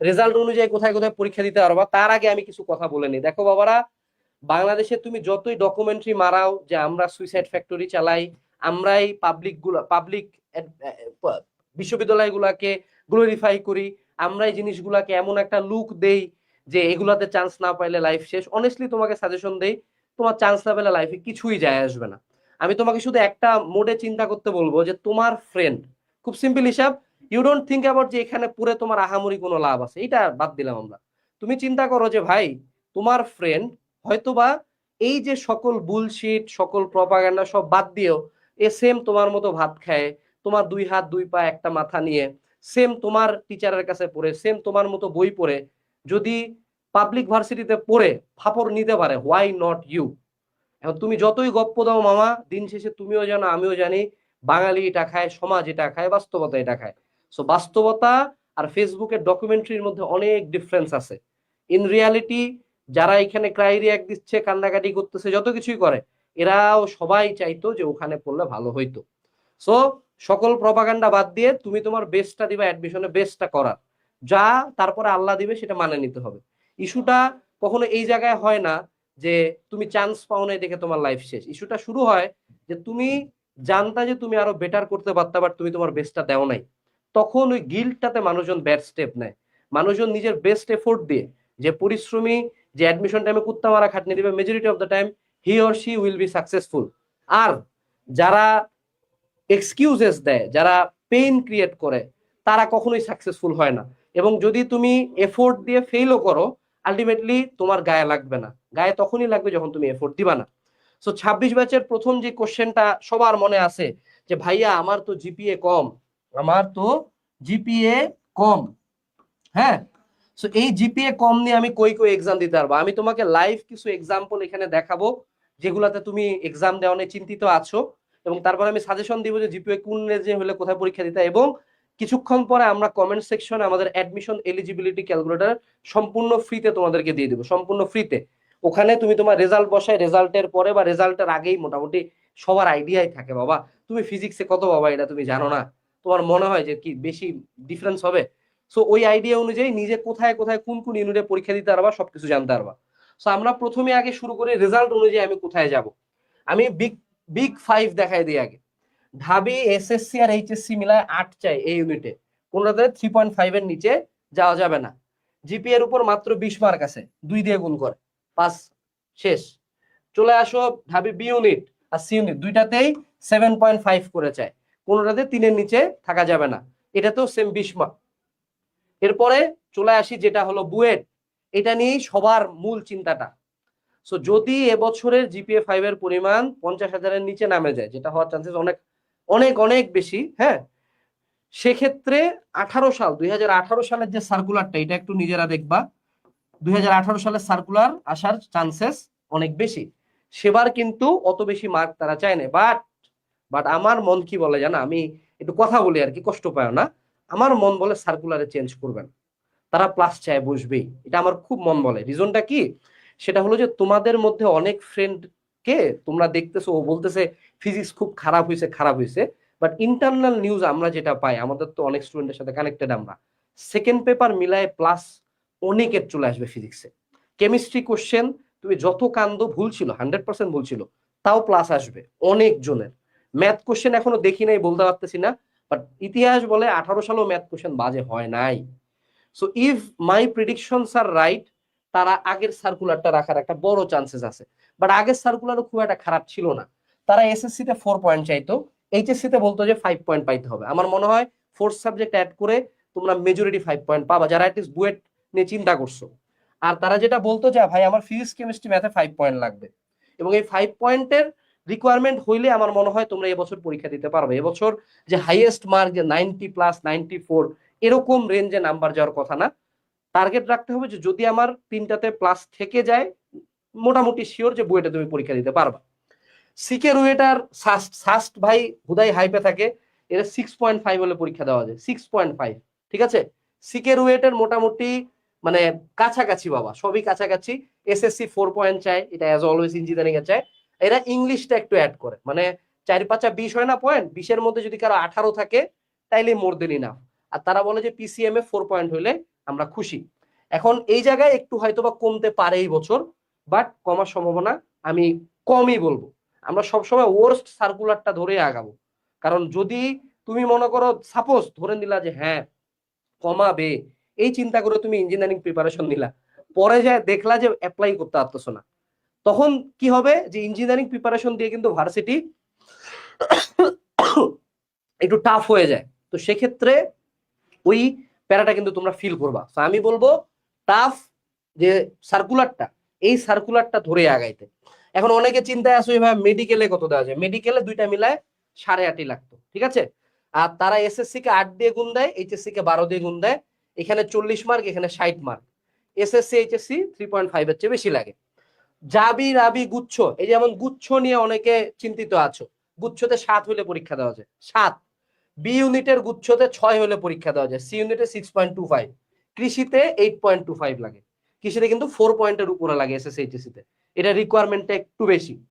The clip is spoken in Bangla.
রেজাল্ট অনুযায়ী কোথায় কোথায় পরীক্ষা দিতে পারবা। তার আগে আমি কিছু কথা বলে নিই। দেখো বাবারা, বাংলাদেশে তুমি যতই ডকুমেন্টারি মারাও যে আমরা সুইসাইড ফ্যাক্টরি চালাই, আমরাই পাবলিক বিশ্ববিদ্যালয়গুলোকে গ্লোরিফাই করি, আমরাই জিনিসগুলাকে এমন একটা লুক দেই যে এগুলাতে চান্স না পাইলে লাইফ শেষ, অনেস্টলি তোমাকে সাজেশন দেই, তোমার চান্স না পেলে লাইফে কিছুই যায় আসবে না। আমি তোমাকে শুধু একটা মোডে চিন্তা করতে বলবো যে তোমার ফ্রেন্ড, খুব সিম্পল হিসাব, ইউ ডোন্ট থিঙ্ক অ্যাবাউট যে এখানে পুরে তোমার আহামরি কোনো লাভ আছে, এটা বাদ দিলাম আমরা। তুমি চিন্তা করো যে ভাই তোমার ফ্রেন্ড হয়তোবা এই যে সকল বুলশিট সকল প্রপাগান্ডা সব বাদ দিয়েও এ সেম তোমার মতো ভাত খায়, তোমার দুই হাত দুই পা একটা মাথা নিয়ে সেম তোমার টিচারের কাছে পড়ে সেম তোমার মতো বই পড়ে যদি পাবলিক ভার্সিটিতে পড়ে ফাপড় নিতে পারে, হোয়াই নট ইউ? এখন তুমি যতই গপ্প দাও মামা, দিন শেষে তুমিও জানো আমিও জানি বাঙালি এটা খায়, সমাজ এটা খায়, বাস্তবতা এটা খায়। সো বাস্তবতা আর ফেসবুকের ডকুমেন্টারির মধ্যে অনেক ডিফারেন্স আছে। ইন রিয়ালিটি যারা এখানে ক্রাই রিয়াক্ট দিচ্ছে, কান্নাকাটি করতেছে, যত কিছুই করে, এরাও সবাই চাইতো যে ওখানে পড়লে ভালো হইতো। সো সকল প্রপাগান্ডা বাদ দিয়ে তুমি তোমার বেস্টটা দিবা, অ্যাডমিশনে বেস্টটা করার, যা তারপরে আল্লাহ দিবে সেটা মানে নিতে হবে। ইস্যুটা কখনো এই জায়গায় হয় না যে তুমি চান্স পাও নাই দেখে তোমার লাইফ শেষ। ইস্যুটা শুরু হয় যে তুমি জানতা যে তুমি আরো বেটার করতে পারতা, বাট তুমি তোমার বেস্টটা দেও নাই। তখন ওই গিল্টটাতে মানুষজন ব্যাড স্টেপ নেয়। মানুষজন নিজের বেস্ট এফোর্ট দিয়ে, যে পরিশ্রমী, যে অ্যাডমিশন টাইমে কুত্তা মারা খাটনি দিবে, majority of the time he or she will be successful. আর যারা এক্সকিউজেস দেয়, যারা পেইন ক্রিয়েট করে, তারা কখনোই সাকসেসফুল হয় না। এবং যদি তুমি এফোর্ট দিয়ে ফেইলও করো, আলটিমেটলি তোমার গায়ে লাগবে না। গায়ে তখনই লাগবে যখন তুমি এফোর্ট দিবা না। সো 26 ব্যাচের প্রথম যে কোশ্চেনটা সবার মনে আছে যে ভাইয়া আমার তো জিপিএ কম, আমার তো জিপিএ কম, হ্যাঁ। সো এই জিপিএ কম নিয়ে আমি কই কই এক্সাম দিতে পারবো, আমি তোমাকে লাইভ কিছু এক্সাম্পল এখানে দেখাবো যেগুলাতে তুমি এক্সাম দেওয়া নিয়ে চিন্তিত আছো, এবং তারপর আমি সাজেশন দিব যে জিপিএ কোন রেঞ্জে হলে কোথায় পরীক্ষা দিতে। এবং কিছুক্ষণ পরে আমরা কমেন্ট সেকশনে আমাদের অ্যাডমিশন এলিজিবিলিটি ক্যালকুলেটর সম্পূর্ণ ফ্রিতে তোমাদেরকে দিয়ে দিব, সম্পূর্ণ ফ্রিতে। ওখানে তুমি তোমার রেজাল্ট বসায়, রেজাল্টের পরে বা রেজাল্টের আগেই মোটামুটি সবার আইডিয়াই থাকে। বাবা তুমি ফিজিক্সে কত বাবা এটা তুমি জানো না? তোমার মনে হয় যে কি বেশি ডিফারেন্স হবে? সো ওই আইডিয়া অনুযায়ী নিজে কোথায় কোথায় কোন কোন ইউনিটে পরীক্ষা দিতে পারবা সবকিছু জানতে পারবা। সো আমরা প্রথমে আগে শুরু করি রেজাল্ট অনুযায়ী আমি কোথায় যাব। আমি বিগ বিগ ফাইভ দেখাই দিই আগে। ঢাবি এসএসসি আর এইচএসসি মিলায় 8 চাই এই ইউনিটে, কোনটাতে 3.5 এর নিচে যাওয়া যাবে না। জিপি এর উপর মাত্র 20 মার্ক আছে, 2 দিয়ে গুণ করে 5, শেষ। চলে আসো ঢাবি বি ইউনিট আর সি ইউনিট, দুইটাতেই 7.5 করে চায়, কোনটাতে 3 এর নিচে থাকা যাবে না, এটাতেও সেম 20 মার্ক। এরপরে চলে আসি যেটা হলো বুয়েট, এটা নিয়েই সবার মূল চিন্তাটা। সো যদি এবছরের জিপিএ 5 এর পরিমাণ 50,000-এর নিচে নামে যায়, যেটা হওয়ার চান্সেস অনেক অনেক অনেক বেশি, হ্যাঁ, সেক্ষেত্রে 2018 সালের যে সার্কুলারটা, এটা একটু নিজেরা দেখবা, 2018 সালের সার্কুলার আসার চান্সেস অনেক বেশি। সেবার কিন্তু অত বেশি মার্ক তারা চায় না। বাট বাট আমার মন কি বলে জানা, আমি একটু কথা বলি আর কি, কষ্ট পায় না, আমার মন বলে সার্কুলারে চেঞ্জ করবেন, তারা প্লাস চায় বসবেই, এটা আমার খুব মন বলে। রিজনটা কি? সেটা হলো যে তোমাদের মধ্যে অনেক ফ্রেন্ড কে তোমরা দেখতেছো ও বলতেছে ফিজিক্স খুব খারাপ হয়েছে খারাপ হয়েছে, বাট ইন্টারনাল নিউজ আমরা যেটা পাই, আমাদের তো অনেক স্টুডেন্টের সাথে কানেক্টেড আমরা, সেকেন্ড পেপার মিলায় প্লাস অনেকের চলে আসবে ফিজিক্সে। কেমিস্ট্রি কোশ্চেন তুমি যত কান্দো ভুল ছিল, 100% ভুল ছিল, তাও প্লাস আসবে অনেক জনের। ম্যাথ কোশ্চেন এখনো দেখি নাই বলতে পারতেছি না, বাট ইতিহাস বলে 18 সালেও ম্যাথ কোশ্চেন বাজে হয় নাই। So if my predictions are right, তারা আগের সার্কুলারটা রাখার একটা বড় চান্সেস আছে। বাট আগের সার্কুলারও খুব একটা খারাপ ছিল না। তারা এসএসসি তে 4 পয়েন্ট চাইতো, এইচএসসি তে বলতো যে 5 পয়েন্ট পাইতে হবে। আমার মনে হয় ফোর্থ সাবজেক্ট অ্যাড করে তোমরা মেজরিটি 5 পয়েন্ট পাবা, যারা অ্যাটলিস্ট বুয়েট নিয়ে চিন্তা করছো। আর তারা যেটা বলতো যে ভাই আমার ফিজিক্স কেমিস্ট্রি ম্যাথে 5 পয়েন্ট লাগবে, এবং এই 5 পয়েন্টের রিকোয়ারমেন্ট হইলে আমার মনে হয় তোমরা এবছর পরীক্ষা দিতে পারবে। এবছর যে হাইয়েস্ট মার্ক যে 90 প্লাস 94 এরকম রেঞ্জে নাম্বার যাওয়ার কথা না। টার্গেট রাখতে হবে যে যদি আমার 3টাতে প্লাস থেকে যায়, মোটামুটি শিওর যে বুয়েটে তুমি পরীক্ষা দিতে পারবা। সিকে রুয়েটার সাস্ট ভাই হুদাই হাইপে থাকে, এটা 6.5 হলে পরীক্ষা দেওয়া যায়, 6.5, ঠিক আছে। সিকে রুয়েটের মোটামুটি মানে কাছাকাছি বাবা, সবই কাছাকাছি। এসএসসি 4 পয়েন্ট চায়, এটা অ্যাজ অলওয়েজ ইঞ্জিনিয়ারিং এ চায়। এরা ইংলিশটা একটু অ্যাড করে, মানে 4-5-20 হয় না পয়েন্ট, 20-এর মধ্যে যদি কারো 18 থাকে তাইলে মোর দেন ইনাফ। আর তারা বলে যে পিসিএম এ 4 পয়েন্ট হইলে আমরা খুশি। এখন এই জায়গায় একটু হয়তোবা কমতে পারে এই বছর, বাট কমার সম্ভাবনা আমি কমই বলবো। আমরা সবসময় ওয়ার্স্ট সার্কুলারটা ধরে আগাবো, কারণ যদি তুমি মনে করো সাপোজ ধরে নিলা যে হ্যাঁ কমাবে, এই চিন্তা করে তুমি ইঞ্জিনিয়ারিং প্রিপারেশন নিলা, পরে যায় দেখলা যে অ্যাপ্লাই করতে পারতেছো না, তখন কি হবে যে ইঞ্জিনিয়ারিং প্রিপারেশন দিয়ে কিন্তু ভার্সিটি একটু টাফ হয়ে যায়। তো সেক্ষেত্রে ওই প্যারাটা কিন্তু তোমরা ফিল করবা। তো আমি বলবো টাফ যে সার্কুলারটা, এই সার্কুলারটা ধরে আগাইতে। এখন অনেকে চিন্তায় আসো ভাই মেডিকেলে কত দেওয়া যায়, মেডিকেলে দুইটা মিলায় 8.5 লাগতো, ঠিক আছে। আর তারা এসএসসি কে 8 দিয়ে গুণ দেয়, এইচএসসি কে 12 দিয়ে গুণ দেয়, এখানে 40 মার্ক, এখানে 60 মার্ক। এসএসসি এইচএসসি 3.5 এর চেয়ে বেশি লাগে। জাবি রাবি গুচ্ছ, এই যেমন গুচ্ছ নিয়ে অনেকে চিন্তিত আছো, গুচ্ছতে 7 হলে পরীক্ষা দেওয়া যায়, 7। বি ইউনিটের গুচ্ছতে 6 হলে পরীক্ষা দেওয়া যায়, সি ইউনিটে 6.25, কৃষিতে 8.25 লাগে, কৃষিতে কিন্তু 4 পয়েন্টের উপরে লাগে এসএসসি এইচএসসি তে, এটা রিকোয়ারমেন্টটা একটু বেশি।